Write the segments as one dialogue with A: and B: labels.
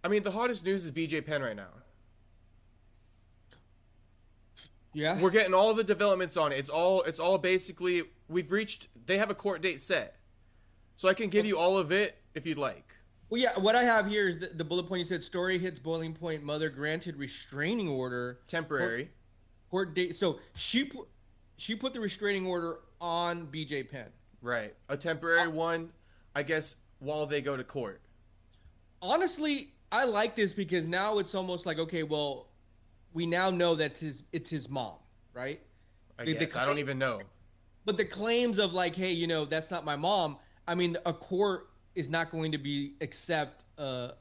A: I mean, the hottest news is BJ Penn right now.
B: Yeah.
A: We're getting all the developments on it. It's all basically they have a court date set. So I can give you all of it if you'd like.
B: Well, yeah. What I have here is the bullet point. You said story hits boiling point. Mother granted restraining order.
A: Temporary.
B: Court date. So she put the restraining order on BJ Penn.
A: Right. A temporary one, I guess, while they go to court.
B: Honestly, I like this because now it's almost like, okay, well, we now know that it's his mom, right?
A: I guess. I don't even know.
B: But the claims of like, hey, that's not my mom. I mean, a court is not going to accept a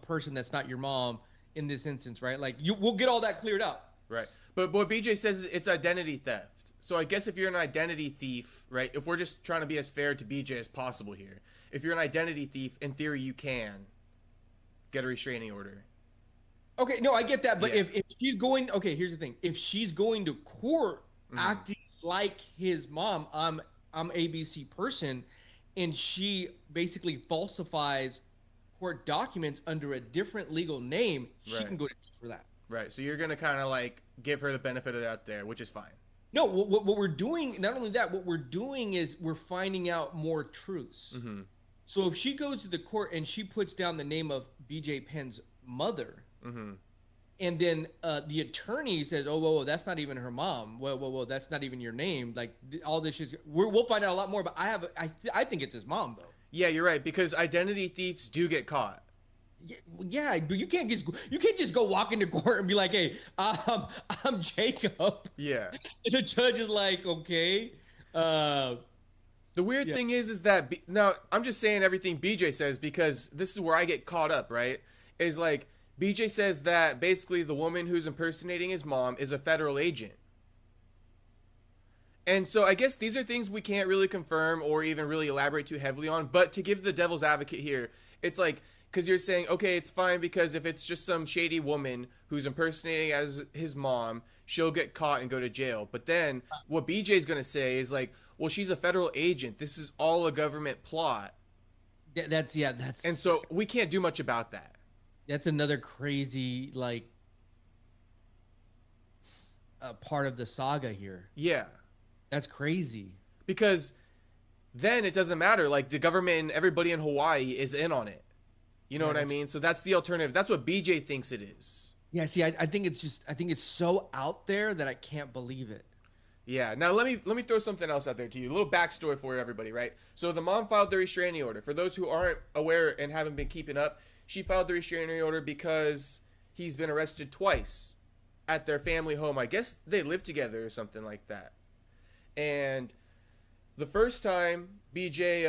B: person that's not your mom in this instance, right? Like, we'll get all that cleared up.
A: Right. But what BJ says is it's identity theft. So I guess if you're an identity thief, right, if we're just trying to be as fair to BJ as possible here, if you're an identity thief, in theory, you can get a restraining order.
B: Okay, no, I get that. But
A: Yeah.
B: if she's going, okay, here's the thing. If she's going to court acting like his mom, I'm ABC person, and she basically falsifies court documents under a different legal name, she can go to jail for that.
A: Right. So you're going to kind of like give her the benefit of that there, which is fine.
B: No, what we're doing, not only that, what we're doing is we're finding out more truths.
A: Mm-hmm.
B: So if she goes to the court and she puts down the name of BJ Penn's mother, and then the attorney says, "Oh, whoa, that's not even her mom. Whoa, that's not even your name." Like all this is, we'll find out a lot more. But I think it's his mom though.
A: Yeah, you're right, because identity thieves do get caught.
B: Yeah, but you can't just go walk into court and be like, "Hey, I'm Jacob."
A: Yeah.
B: And the judge is like, "Okay."
A: The weird thing is that now I'm just saying everything BJ says because this is where I get caught up, right? Is like BJ says that basically the woman who's impersonating his mom is a federal agent. And so I guess these are things we can't really confirm or even really elaborate too heavily on. But to give the devil's advocate here, it's like, because you're saying, okay, it's fine because if it's just some shady woman who's impersonating as his mom, she'll get caught and go to jail. But then what BJ's going to say is like, well, she's a federal agent. This is all a government plot.
B: That's.
A: And so we can't do much about that.
B: That's another crazy, like, part of the saga here.
A: Yeah.
B: That's crazy.
A: Because then it doesn't matter. Like, the government and everybody in Hawaii is in on it. You know what I mean? So that's the alternative. That's what BJ thinks it is.
B: Yeah, see, I think it's so out there that I can't believe it.
A: Yeah. Now, let me throw something else out there to you. A little backstory for everybody, right? So the mom filed the restraining order. For those who aren't aware and haven't been keeping up, she filed the restraining order because he's been arrested twice at their family home. I guess they live together or something like that. And the first time, BJ,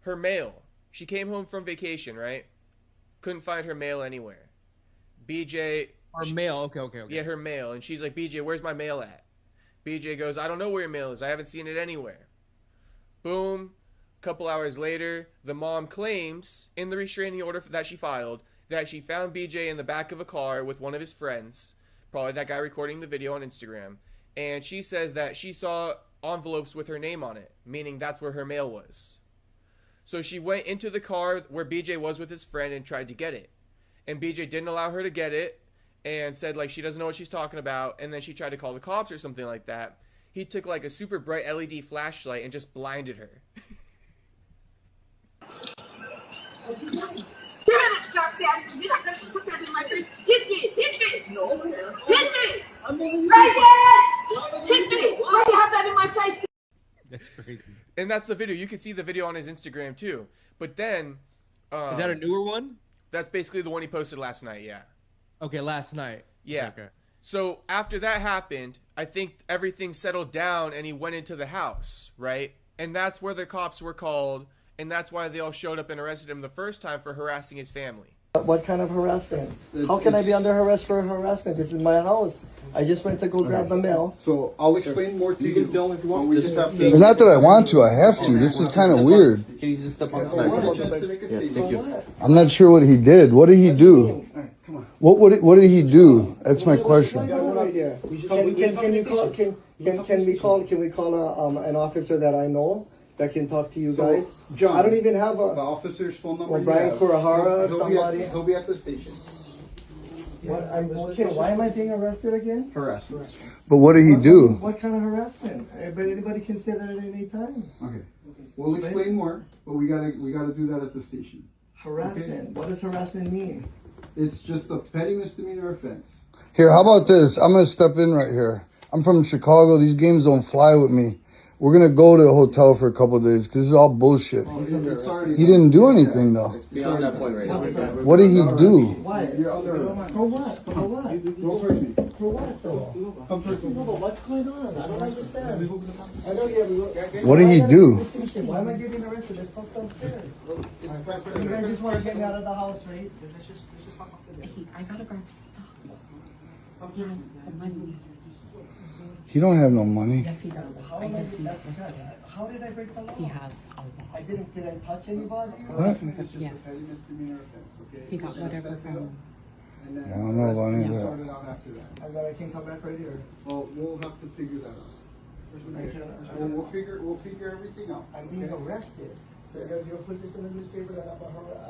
A: her mail, she came home from vacation, right? Couldn't find her mail anywhere. BJ...
B: Her mail, okay.
A: Yeah, her mail. And she's like, BJ, where's my mail at? BJ goes, I don't know where your mail is. I haven't seen it anywhere. Boom. Couple hours later, the mom claims in the restraining order that she filed that she found BJ in the back of a car with one of his friends, probably that guy recording the video on Instagram, and she says that she saw envelopes with her name on it, meaning that's where her mail was. So she went into the car where BJ was with his friend and tried to get it, and BJ didn't allow her to get it and said like she doesn't know what she's talking about, and then she tried to call the cops or something like that. He took like a super bright LED flashlight and just blinded her.
C: Give me that goddamn! You're not gonna put that in my face. Hit me! No, hit me! Hit me! Why do you have that in my face?
B: That's crazy.
A: And that's the video. You can see the video on his Instagram too. But then,
B: is that a newer one?
A: That's basically the one he posted last night. Yeah.
B: Okay, last night.
A: Yeah.
B: Okay.
A: So after that happened, I think everything settled down, and he went into the house, right? And that's where the cops were called. And that's why they all showed up and arrested him the first time for harassing his family.
D: What kind of harassment? How can I be under arrest for harassment? This is my house. I just went to go grab the mail.
E: So I'll explain more to you.
F: You can film if you want.
E: We just have to.
F: It's not that I want to. I have to. This is kind of weird. Can you just step on the
E: Just
F: side?
E: to make a
F: Yeah,
E: statement.
F: thank you.
D: What?
F: I'm not sure what he did. What did he do?
E: All right, come on.
F: What did he do? That's my question.
D: I got no idea. Can we call an officer that I know that can talk to you
E: So,
D: guys?
E: John,
D: I don't even have
E: the
D: a.
E: officer's phone number.
D: Or
E: you
D: Brian
E: have.
D: Kurahara,
E: He'll
D: somebody.
E: He'll be at the station.
D: What, okay, why am I being arrested again?
E: Harassment.
F: But what did he do?
D: What kind of harassment? But anybody can say that at any time.
E: Okay. We'll explain more, but we gotta do that at the station.
D: Harassment. What does harassment mean?
E: It's just a petty misdemeanor offense.
F: Here, how about this? I'm gonna step in right here. I'm from Chicago. These games don't fly with me. We're gonna go to a hotel for a couple of days because this is all bullshit.
E: It's already
F: He didn't do anything though.
E: beyond that point right now.
F: What did he do?
D: Why?
E: You're under arrest.
D: For what? For what?
E: Don't hurt me.
D: For what though?
E: Come hurt me.
D: No, but what's going on? I don't understand. I know, yeah, we will.
F: What did he do?
D: Why am I getting arrested? Let's talk downstairs. You guys just want to get me out of the house, right?
G: I gotta grab stuff. Yes, the money.
F: He don't have no money.
G: Yes, he does.
D: How
G: I
D: am I,
G: guess he
D: that's
G: does.
D: good. How did I break the law?
G: He has a
D: I
G: lot.
D: did I touch anybody?
F: What?
E: It's just
G: Yes.
E: a petty misdemeanor offense, okay?
G: He got whatever from.
E: And then
F: Yeah, I don't know about any of
E: we'll
F: that.
E: sort it out after that.
D: And then I can come back right here.
E: Well, we'll have to figure that out.
D: I
E: We'll figure everything out.
D: I'm being
E: okay?
D: arrested. So you guys, you'll put this in the newspaper that I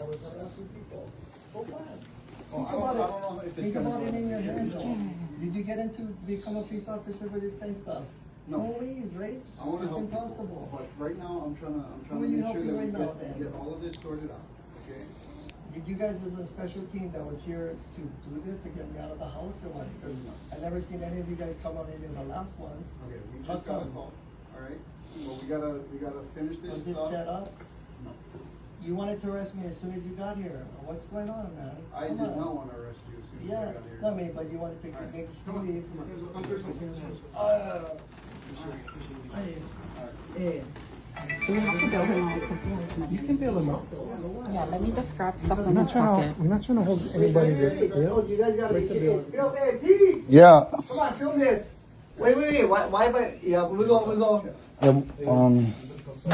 D: was harassing people. For what?
E: Well,
D: Think
E: I
D: about
E: don't know if
D: it.
E: it's
D: Think
E: gonna
D: about
E: go
D: it in
E: that
D: your
E: way.
D: head though. Did you get into become a police officer for this kind of stuff?
E: No.
D: No ways, right?
E: I want to
D: It's
E: help people,
D: impossible.
E: but right now I'm trying
D: Who
E: to
D: are you
E: make sure
D: helping
E: that we
D: right now, then?
E: get all of this sorted out. Okay?
D: Did you guys as a special team that was here to do this to get me out of the house or what? Because I never seen any of you guys come on in the last ones.
E: Okay, we
D: How
E: just got a
D: come?
E: call. All right. Well, we gotta finish this
D: Was this
E: stuff.
D: set up?
E: No,
D: You wanted to arrest me as soon as you got here. What's going on, man?
E: I
D: Come
E: did
D: on.
E: not want to arrest you as soon as I
D: Yeah,
E: got here.
D: no, I mean, but you wanted to
E: All right.
D: make
E: Come on.
D: me leave.
E: Come
D: Hey.
G: So we have to bail him out because he has money.
H: You can bail him out.
G: Yeah, let me just grab stuff
H: We're
G: in his pocket.
H: not trying to hold anybody
D: Hey,
H: to bail.
D: you guys gotta be kidding. Film, hey, Pete!
F: Yeah.
D: Come on, film this. Wait. Why am I? Yeah, we go.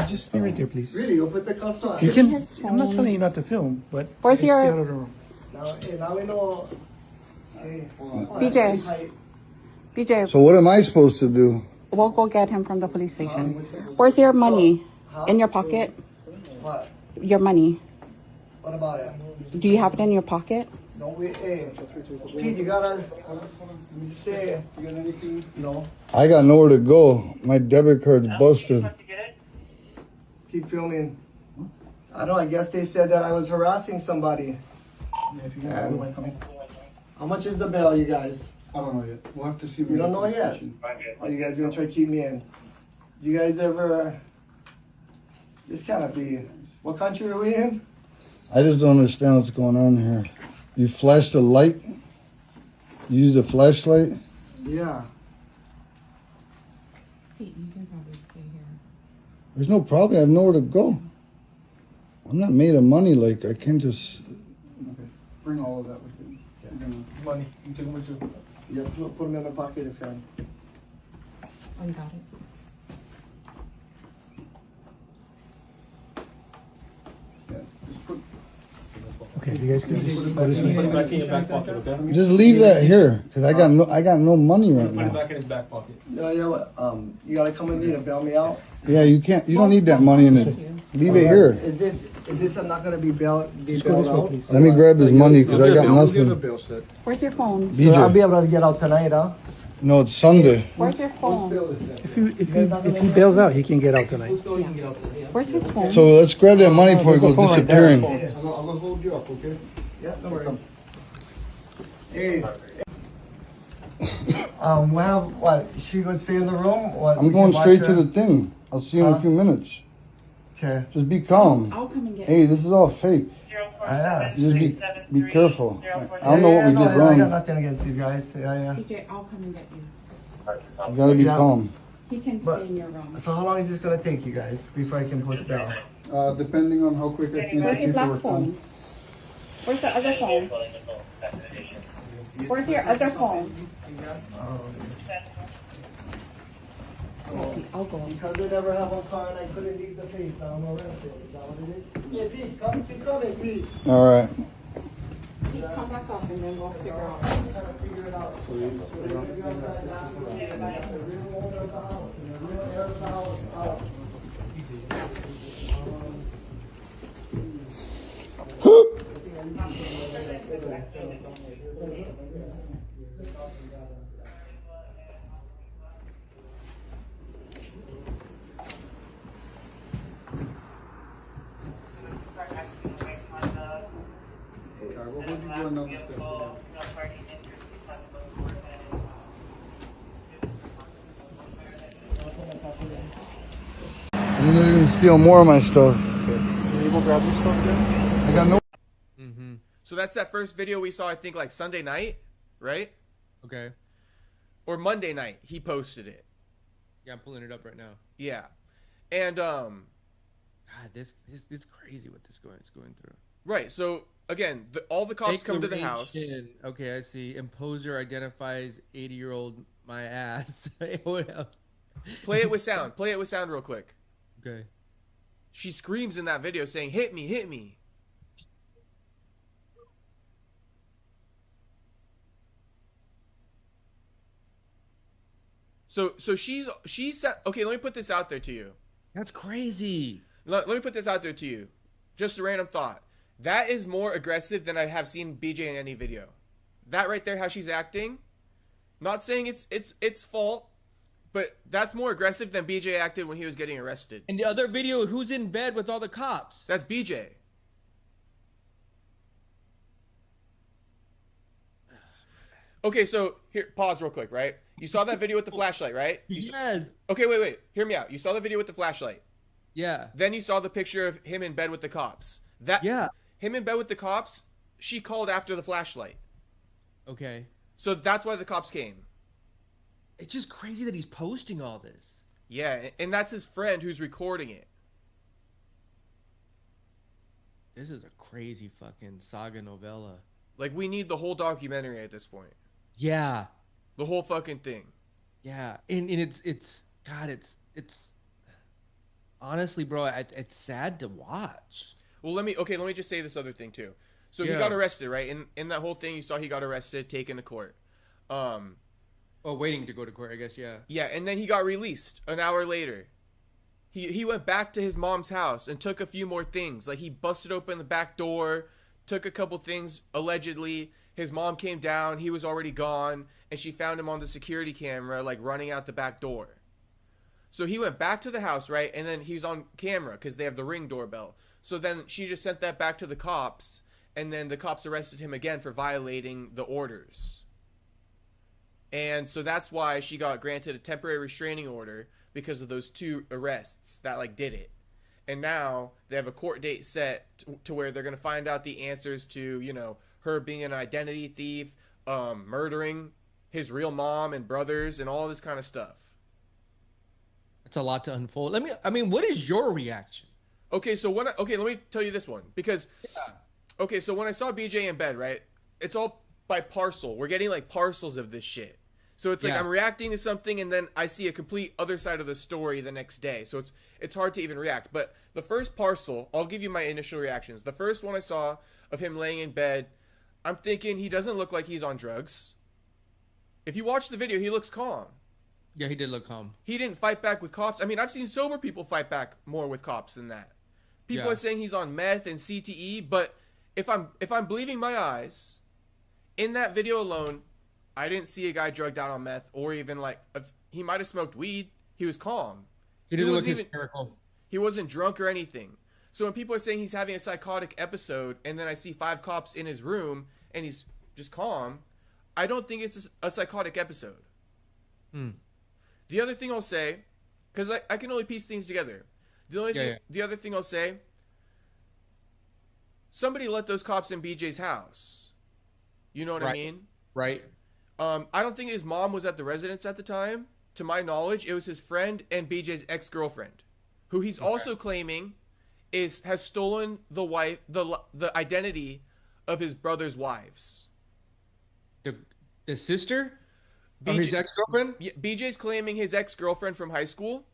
H: Just stay right there, please.
D: Really, you'll put the cuffs on.
H: You can.
G: His
H: I'm not
G: phone.
H: telling you not to film, but
G: Where's
H: stay
G: your-
H: out of the room.
D: Now we know. Hey.
G: BJ. BJ,
F: So what am I supposed to do?
G: we'll go get him from the police station. Where's your money? In your pocket?
D: What?
G: Your money.
D: What about it?
G: Do you have it in your pocket?
D: No, hey. Pete, you gotta stay.
E: You got anything?
D: No.
F: I got nowhere to go. My debit card's busted.
D: Keep filming. I don't know, I guess they said that I was harassing somebody. How much is the bail, you guys?
E: I don't know yet. We'll have to see. when
D: You don't
E: we
D: know
E: get to the
D: yet?
E: station.
D: Are you guys gonna try to keep me in? You guys ever? This cannot be. What country are we in?
F: I just don't understand what's going on here. You flashed the light? You used a flashlight?
D: Yeah.
G: You can probably stay here.
F: There's no problem. I have nowhere to go. I'm not made of money. Like, I can't just...
E: Okay. Bring all of that with you. You're gonna-
D: Money. You take them with you. Yeah, put them in my pocket if you can.
G: Oh, you got it?
E: Yeah. Just put.
H: Okay, you guys can just go this way.
I: Put it back in your back pocket, okay?
F: Just leave that here, because I got no money right
I: Put it
F: now.
I: back in his back pocket.
D: No, yeah, what? You gotta come with me to bail me out.
F: Yeah, you can't. You don't need that money in it. Leave it here.
D: Is this I'm not gonna be bailed
H: Just go this way,
D: out?
H: please.
F: Let me grab his money, because I got
E: We'll give the
F: nothing.
E: bill set.
G: Where's your phone?
D: So I'll be
F: BJ.
D: able to get out tonight, huh?
F: No, it's Sunday.
G: Where's your phone?
H: If he bails out, he can get out tonight.
G: Where's his phone?
F: So let's grab that money before it goes disappearing.
E: I'm gonna hold you up, okay?
D: Yeah, no worries. Hey. What? She gonna stay in the room? What?
F: I'm
D: we
F: going
D: can
F: straight
D: watch
F: to
D: her?
F: the thing. I'll see you in a few minutes.
D: Okay.
F: Just be calm.
G: I'll come and get
F: Hey, this is all fake.
D: Yeah.
F: Just be careful. I don't know what we did
D: I got
F: wrong.
D: nothing against these guys. Yeah.
G: BJ, I'll come and get you.
F: You gotta be
D: Yeah.
F: calm.
G: He can
D: But-
G: stay in your room.
D: So how long is this gonna take, you guys, before I can push bail?
E: Depending on how quick I can
G: Where's
E: get
G: your black
E: paperwork
G: phone?
E: done.
G: Where's the other phone? Where's your other phone? Okay, I'll go.
D: Because they never have a car and I couldn't leave the place, now I'm arrested. Is that what it is? Yeah, Pete, keep coming, Pete.
F: All right.
G: Pete, come back up and then we'll figure out.
D: I'm trying to figure it out. The real owner of the house and the real heir of the house out.
F: And they're gonna steal more of my stuff.
I: Can you go grab your stuff again?
F: I got no.
A: So that's that first video we saw, I think, like Sunday night, right?
B: Okay.
A: Or Monday night. He posted it.
B: Yeah, I'm pulling it up right now.
A: Yeah. And
B: God, this it's crazy what this is going through.
A: right. So again, all the cops
B: Fake
A: come to the
B: Lorraine
A: house.
B: Shin. Okay, I see. Imposter identifies 80-year-old my ass. What else?
A: Play it with sound. Play it with sound real quick.
B: Okay.
A: She screams in that video saying, "Hit me, hit me." So she's okay, let me put this out there to you.
B: That's crazy.
A: Let me put this out there to you. Just a random thought. That is more aggressive than I have seen BJ in any video. That right there, how she's acting. Not saying it's fault, but that's more aggressive than BJ acted when he was getting arrested.
B: And the other video, who's in bed with all the cops?
A: That's BJ. Okay, so here, pause real quick, right? You saw that video with the flashlight, right?
B: Yes.
A: Okay, wait. Hear me out. You saw the video with the flashlight.
B: Yeah.
A: Then you saw the picture of him in bed with the cops.
B: Yeah.
A: Him in bed with the cops, she called after the flashlight.
B: Okay.
A: So that's why the cops came.
B: It's just crazy that he's posting all this.
A: Yeah, and that's his friend who's recording it.
B: This is a crazy fucking saga novella.
A: Like, we need the whole documentary at this point.
B: Yeah.
A: The whole fucking thing.
B: Yeah. And it's God, it's honestly, bro, it's sad to watch.
A: Well, let me just say this other thing too. So he
B: Yeah.
A: got arrested, right? In that whole thing, you saw he got arrested, taken to court.
B: Waiting to go to court, I guess, yeah.
A: Yeah, and then he got released an hour later. He went back to his mom's house and took a few more things. Like, he busted open the back door, took a couple things, allegedly. His mom came down, he was already gone, and she found him on the security camera, like, running out the back door. So he went back to the house, right? And then he's on camera because they have the Ring doorbell. So then she just sent that back to the cops, and then the cops arrested him again for violating the orders. And so that's why she got granted a temporary restraining order, because of those two arrests that, like, did it. And now they have a court date set to where they're going to find out the answers to, you know, her being an identity thief, murdering his real mom and brothers, and all this kind of stuff.
B: It's a lot to unfold. What is your reaction?
A: Okay, so let me tell you this one, because okay, so when I saw BJ in bed, right, it's all by parcel. We're getting like parcels of this shit. So it's like I'm reacting to something, and then I see a complete other side of the story the next day. So it's hard to even react. But the first parcel, I'll give you my initial reactions. The first one I saw of him laying in bed, I'm thinking he doesn't look like he's on drugs. If you watch the video, he looks calm.
B: Yeah, he did look calm.
A: He didn't fight back with cops. I mean, I've seen sober people fight back more with cops than that. People are saying he's on meth and CTE, but if I'm believing my eyes, in that video alone, I didn't see a guy drugged out on meth, or even like he might have smoked weed. He was calm.
B: He doesn't look hysterical.
A: He wasn't drunk or anything. So when people are saying he's having a psychotic episode, and then I see 5 cops in his room and he's just calm, I don't think it's a psychotic episode. The other thing I'll say, because I can only piece things together. The other thing I'll say, somebody let those cops in BJ's house. You know what I mean?
B: Right.
A: I don't think his mom was at the residence at the time. To my knowledge, it was his friend and BJ's ex-girlfriend, who he's also claiming has stolen the identity of his brother's wives.
B: The sister of his ex-girlfriend?
A: Yeah, BJ's claiming his ex-girlfriend from high school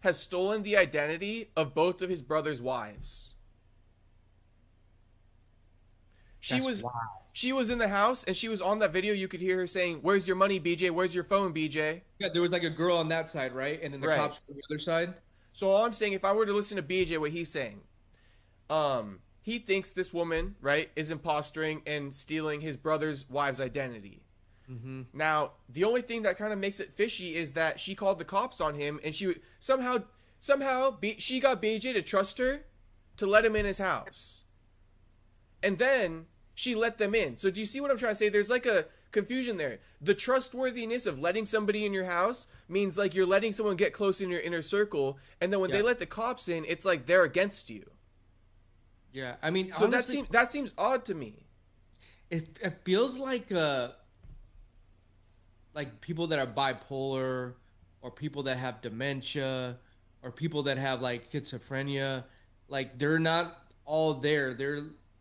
A: has stolen the identity of both of his brother's wives. She was in the house, and she was on that video. You could hear her saying, "Where's your money, BJ? Where's your phone, BJ?"
B: Yeah, there was like a girl on that side, right? And then the cops on the other side.
A: So all I'm saying, if I were to listen to BJ, what he's saying, he thinks this woman, right, is impostering and stealing his brother's wife's identity.
B: Mm-hmm.
A: Now, the only thing that kind of makes it fishy is that she called the cops on him, and she somehow she got BJ to trust her to let him in his house. And then she let them in. So do you see what I'm trying to say? There's like a confusion there. The trustworthiness of letting somebody in your house means like you're letting someone get close in your inner circle, and then when they let the cops in, it's like they're against you.
B: Yeah, I mean,
A: so
B: honestly,
A: that seems odd to me.
B: It feels like people that are bipolar, or people that have dementia, or people that have like schizophrenia, like they're not all there.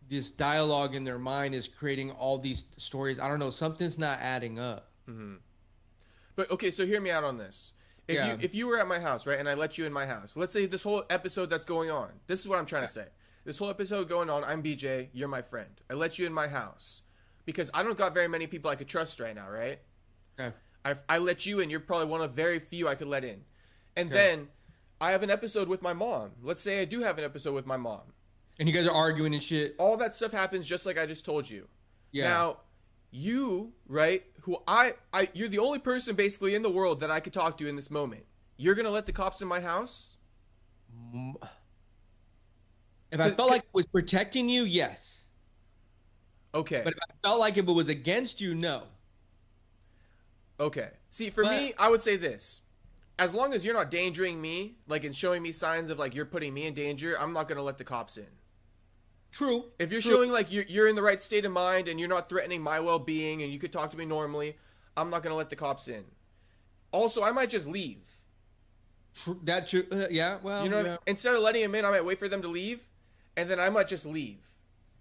B: This dialogue in their mind is creating all these stories. I don't know, something's not adding up.
A: Mm-hmm. But okay, so hear me out on this. If you were at my house, right, and I let you in my house, let's say this whole episode that's going on, this is what I'm trying to say. This whole episode going on, I'm BJ, you're my friend. I let you in my house because I don't got very many people I could trust right now, right?
B: Okay.
A: I let you in. You're probably one of very few I could let in. And then I have an episode with my mom. Let's say I do have an episode with my mom.
B: And you guys are arguing and shit.
A: All that stuff happens just like I just told you.
B: Yeah.
A: Now, you, right, who you're the only person basically in the world that I could talk to in this moment. You're going to let the cops in my house?
B: If I felt like it was protecting you, yes.
A: Okay.
B: But if I felt like if it was against you, no.
A: Okay. See, for me, I would say this. As long as you're not endangering me, like, and showing me signs of, like, you're putting me in danger, I'm not going to let the cops in.
B: True.
A: If you're showing, like, you're in the right state of mind and you're not threatening my well-being and you could talk to me normally, I'm not going to let the cops in. Also, I might just leave.
B: That true. Yeah, well,
A: you know, instead of letting them in, I might wait for them to leave, and then I might just leave.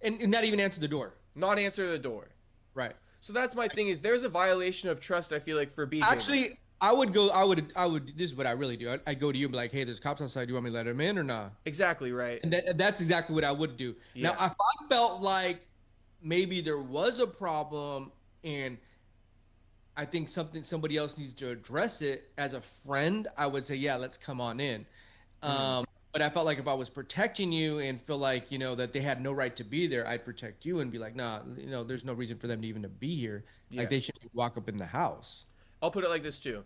B: And not even answer the door.
A: Not answer the door.
B: Right.
A: So that's my thing, is there's a violation of trust, I feel like, for BJ.
B: Actually, I would, this is what I really do. I go to you and be like, hey, there's cops outside. Do you want me to let them in or not?
A: Exactly, right.
B: And that's exactly what I would do.
A: Yeah.
B: Now, if I felt like maybe there was a problem and I think somebody else needs to address it as a friend, I would say, yeah, let's come on in. But I felt like if I was protecting you and feel like, you know, that they had no right to be there, I'd protect you and be like, nah, you know, there's no reason for them to even to be here.
A: Yeah.
B: Like they should walk up in the house.
A: I'll put it like this too.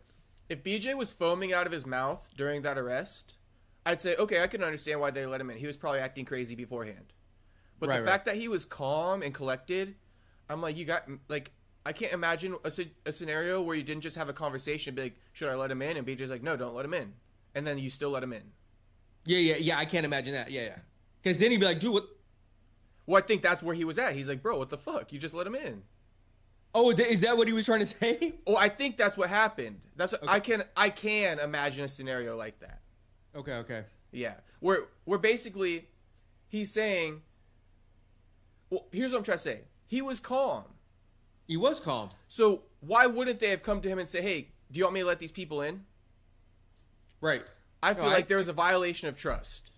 A: If BJ was foaming out of his mouth during that arrest, I'd say, okay, I can understand why they let him in. He was probably acting crazy beforehand. But the fact that he was calm and collected, I'm like, I can't imagine a scenario where you didn't just have a conversation, be like, should I let him in? And BJ's like, no, don't let him in. And then you still let him in.
B: Yeah, I can't imagine that. Yeah. Because then he'd be like, dude, what?
A: Well, I think that's where he was at. He's like, bro, what the fuck? You just let him in.
B: Oh, is that what he was trying to say?
A: Oh, I think that's what happened. That's what, okay. I can imagine a scenario like that.
B: Okay.
A: Yeah. Where basically he's saying, well, here's what I'm trying to say. He was calm.
B: He was calm.
A: So why wouldn't they have come to him and say, hey, do you want me to let these people in?
B: Right.
A: I feel like there was a violation of trust.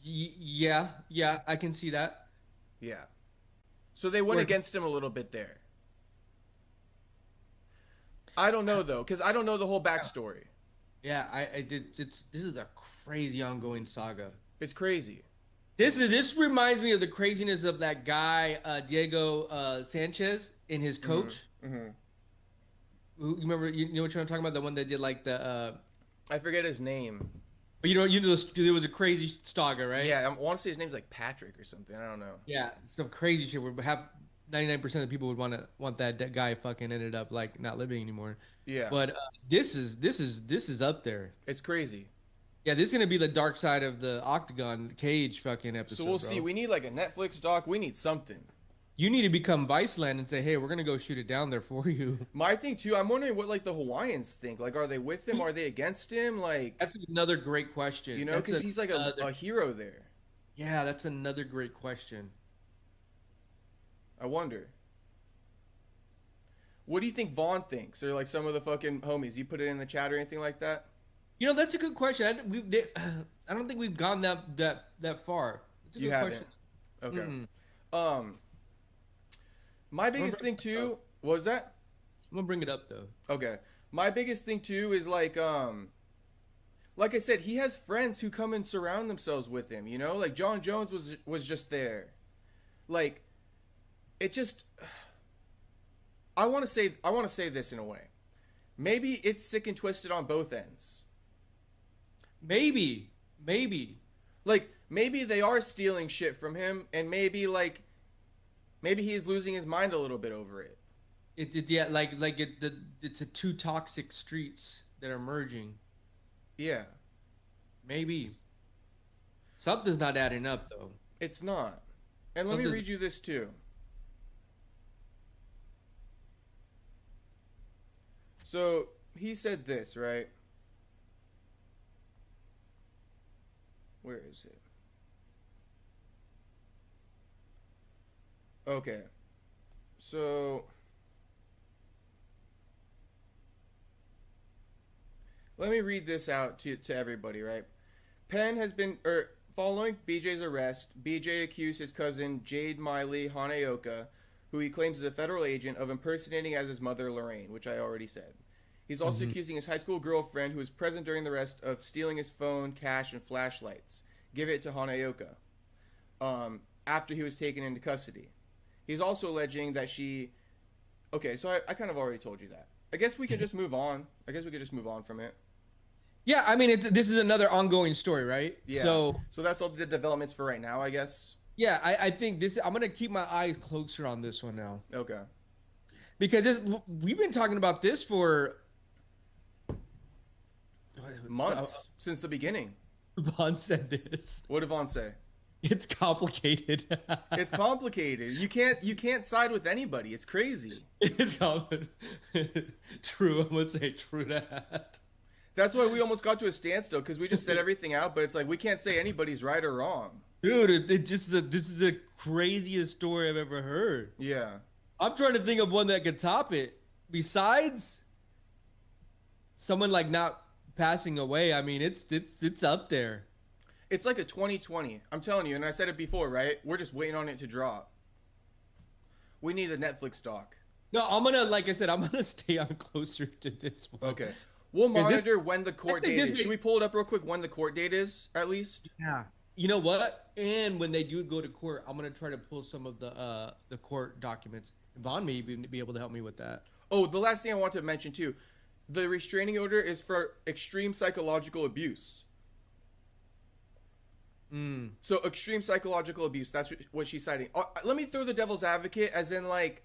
B: Yeah, I can see that.
A: Yeah. So they went against him a little bit there. I don't know though, because I don't know the whole backstory.
B: Yeah, this is a crazy ongoing saga.
A: It's crazy.
B: This reminds me of the craziness of that guy Diego Sanchez and his coach.
A: Mm-hmm.
B: You remember? You know what I'm talking about? The one that did like the.
A: I forget his name.
B: But you know, there was a crazy saga, right?
A: Yeah, I want to say his name's like Patrick or something. I don't know.
B: Yeah, some crazy shit where 99% of the people would want that guy fucking ended up like not living anymore.
A: Yeah.
B: But this is up there.
A: It's crazy.
B: Yeah, this is gonna be the dark side of the Octagon Cage fucking episode.
A: So we'll see. We need like a Netflix doc. We need something.
B: You need to become Viceland and say, hey, we're gonna go shoot it down there for you.
A: My thing too, I'm wondering what like the Hawaiians think. Like, are they with him? Are they against him? Like,
B: that's another great question.
A: You know, because he's like a hero there.
B: Yeah, that's another great question.
A: I wonder. What do you think Vaughn thinks, or like some of the fucking homies? You put it in the chat or anything like that?
B: You know, that's a good question. I don't think we've gone that far. That's a
A: you
B: good
A: haven't.
B: Question.
A: Okay. My biggest thing too was that.
B: I'm gonna bring it up though.
A: Okay. My biggest thing too is like I said, he has friends who come and surround themselves with him, you know? Like John Jones was just there. Like it just I want to say this in a way. Maybe it's sick and twisted on both ends.
B: Maybe.
A: Like maybe they are stealing shit from him, and maybe he's losing his mind a little bit over it.
B: It's a two toxic streets that are merging.
A: Yeah.
B: Maybe. Something's not adding up though.
A: It's not. And let me read you this too. So he said this, right? Where is it? Okay. So let me read this out to everybody, right? Penn has been, following BJ's arrest, BJ accused his cousin Jade Miley Hanaoka, who he claims is a federal agent, of impersonating as his mother Lorraine, which I already said. He's also accusing his high school girlfriend, who was present during the arrest, of stealing his phone, cash, and flashlights. Give it to Hanaoka. After he was taken into custody. He's also alleging that she... Okay, so I kind of already told you that. I guess we could just move on. From it.
B: Yeah, I mean, this is another ongoing story, right?
A: Yeah. So that's all the developments for right now, I guess.
B: Yeah, I think I'm going to keep my eyes closer on this one now.
A: Okay.
B: Because we've been talking about this for...
A: months. Since the beginning.
B: Vaughn said this.
A: What did Vaughn say?
B: It's complicated.
A: It's complicated. You can't side with anybody. It's crazy.
B: It's complicated. True. I'm going to say true to that.
A: That's why we almost got to a standstill, because we just said everything out, but it's like we can't say anybody's right or wrong.
B: Dude, this is the craziest story I've ever heard.
A: Yeah.
B: I'm trying to think of one that could top it. Besides someone like not passing away, I mean, it's up there.
A: It's like a 2020. I'm telling you, and I said it before, right? We're just waiting on it to drop. We need a Netflix doc.
B: No, I'm gonna stay on closer to this one.
A: Okay. We'll monitor when the court date is. Should we pull it up real quick when the court date is, at least?
B: Yeah. You know what? And when they do go to court, I'm gonna try to pull some of the court documents. Vaughn may be able to help me with that.
A: Oh, the last thing I want to mention too, the restraining order is for extreme psychological abuse. So extreme psychological abuse, that's what she's citing. Let me throw the devil's advocate, as in like,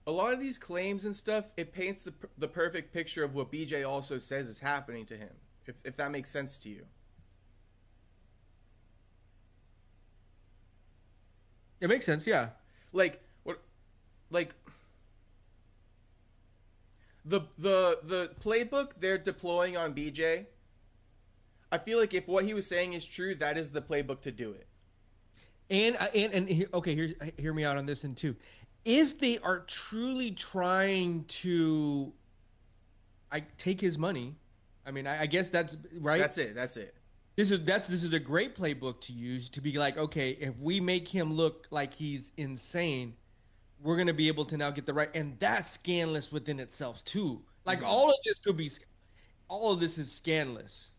A: a lot of these claims and stuff, it paints the perfect picture of what BJ also says is happening to him, if that makes sense to you.
B: It makes sense, yeah.
A: Like what? Like the playbook they're deploying on BJ. I feel like if what he was saying is true, that is the playbook to do it.
B: Okay, hear me out on this one too. If they are truly trying to, take his money, I mean, I guess that's right.
A: That's it.
B: This is a great playbook to use, to be like, okay, if we make him look like he's insane, we're gonna be able to now get the right, and that's scandalous within itself too. Like all of this is scandalous.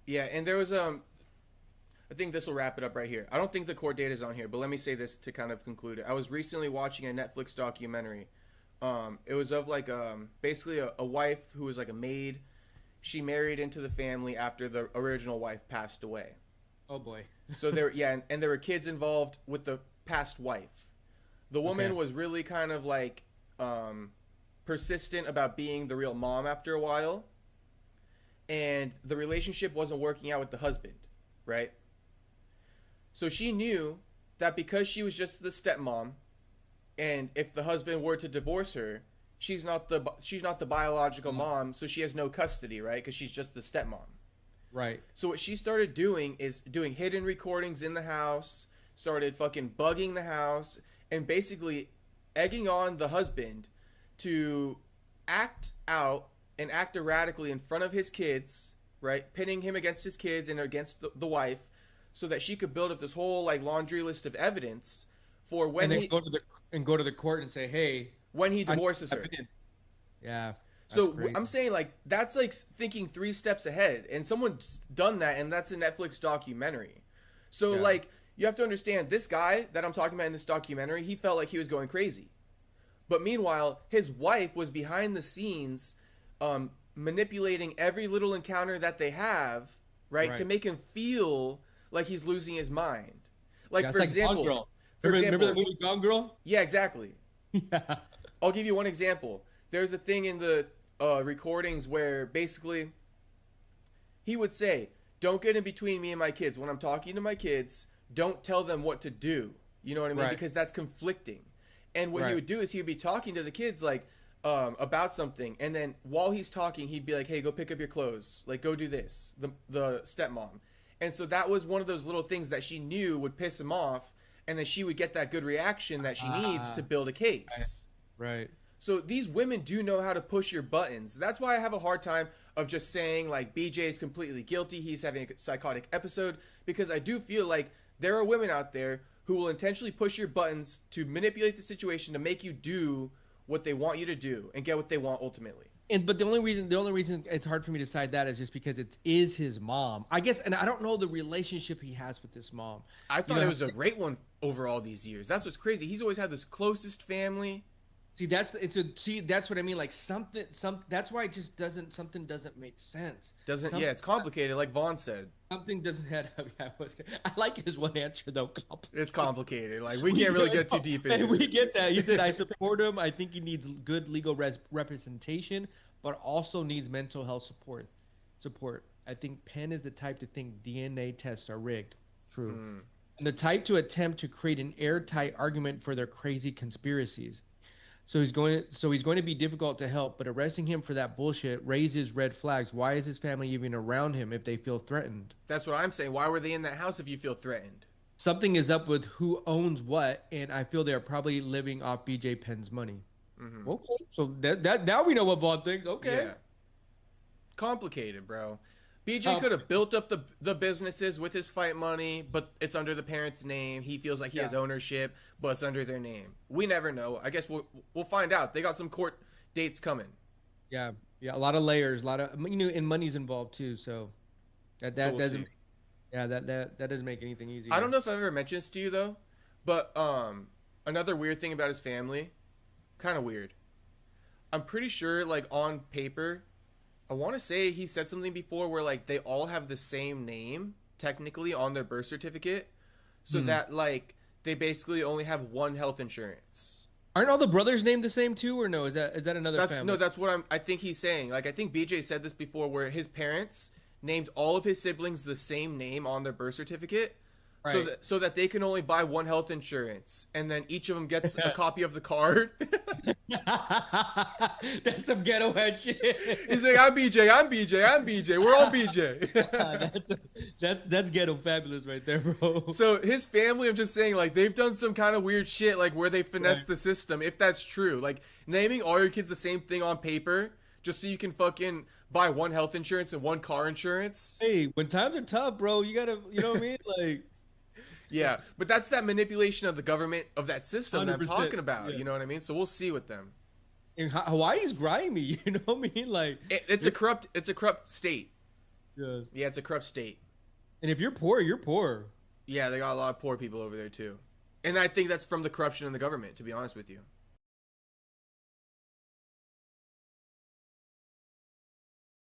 A: Yeah, and there was I think this will wrap it up right here. I don't think the court date is on here, but let me say this to kind of conclude it. I was recently watching a Netflix documentary. It was of like basically a wife who was like a maid. She married into the family after the original wife passed away.
B: Oh boy.
A: So and there were kids involved with the past wife. The woman was really kind of like persistent about being the real mom after a while. And the relationship wasn't working out with the husband, right? So she knew that because she was just the stepmom, and if the husband were to divorce her, she's not the biological mom, so she has no custody, right? Because she's just the stepmom.
B: Right.
A: So what she started doing is doing hidden recordings in the house, started fucking bugging the house, and basically egging on the husband to act out and act erratically in front of his kids, right? Pinning him against his kids and against the wife, so that she could build up this whole like laundry list of evidence for when
B: and then
A: he
B: go to the court and say, hey,
A: when he divorces her.
B: Yeah.
A: So I'm saying like that's like thinking 3 steps ahead, and someone's done that, and that's a Netflix documentary. So like you have to understand, this guy that I'm talking about in this documentary, he felt like he was going crazy, but meanwhile his wife was behind the scenes, manipulating every little encounter that they have, right, to make him feel like he's losing his mind. Like for example,
B: remember the movie Gone Girl?
A: Yeah, exactly.
B: Yeah.
A: I'll give you one example. There's a thing in the recordings where basically he would say, don't get in between me and my kids. When I'm talking to my kids, don't tell them what to do. You know what I mean? Because that's conflicting. And what he would do is he would be talking to the kids like about something. And then while he's talking, he'd be like, hey, go pick up your clothes. Like, go do this. The stepmom. And so that was one of those little things that she knew would piss him off. And then she would get that good reaction that she needs to build a case.
B: Right.
A: So these women do know how to push your buttons. That's why I have a hard time of just saying like BJ is completely guilty, he's having a psychotic episode, because I do feel like there are women out there who will intentionally push your buttons to manipulate the situation to make you do what they want you to do and get what they want ultimately.
B: But the only reason it's hard for me to decide that is just because it is his mom, I guess, and I don't know the relationship he has with this mom.
A: I thought it was a great one over all these years. That's what's crazy. He's always had this closest family.
B: See, that's what I mean. Like that's why it just something doesn't make sense.
A: It's complicated, like Vaughn said.
B: Something doesn't add up. I like his one answer though.
A: It's complicated. Like we can't really get too deep into it.
B: We get that. He said, I support him. I think he needs good legal representation, but also needs mental health support. I think Penn is the type to think DNA tests are rigged. True. And the type to attempt to create an airtight argument for their crazy conspiracies. So he's going to be difficult to help, but arresting him for that bullshit raises red flags. Why is his family even around him if they feel threatened?
A: That's what I'm saying. Why were they in that house if you feel threatened?
B: Something is up with who owns what, and I feel they're probably living off BJ Penn's money. Okay, so that now we know what Vaughn thinks. Okay.
A: Yeah. Complicated, bro. BJ could have built up the businesses with his fight money, but it's under the parents' name. He feels like he has ownership, but it's under their name. We never know. I guess we'll find out. They got some court dates coming.
B: Yeah, a lot of layers, a lot of and money's involved too. So that doesn't. Yeah, that doesn't make anything easy.
A: I don't know if I've ever mentioned this to you though, but another weird thing about his family, kind of weird. I'm pretty sure, like on paper, I want to say he said something before where like they all have the same name technically on their birth certificate, so that like they basically only have one health insurance.
B: Aren't all the brothers named the same too, or no? Is that another family?
A: No, that's what I think he's saying. Like I think BJ said this before, where his parents named all of his siblings the same name on their birth certificate. Right. So that they can only buy one health insurance, and then each of them gets a copy of the card.
B: That's some ghetto ass shit.
A: He's like, I'm BJ, we're all BJ.
B: That's ghetto fabulous right there, bro.
A: So his family, I'm just saying, like they've done some kind of weird shit, like where they finesse the system, if that's true. Like naming all your kids the same thing on paper, just so you can fucking buy one health insurance and one car insurance.
B: Hey, when times are tough, bro, you gotta, you know what I mean? Like.
A: Yeah, but that's that manipulation of the government, of that system that I'm talking about.
B: Yeah.
A: You know what I mean? So we'll see with them.
B: And Hawaii's grimy, you know what I mean? Like
A: it's a corrupt state.
B: Yeah,
A: it's a corrupt state.
B: And if you're poor, you're poor.
A: Yeah, they got a lot of poor people over there too. And I think that's from the corruption in the government, to be honest with you.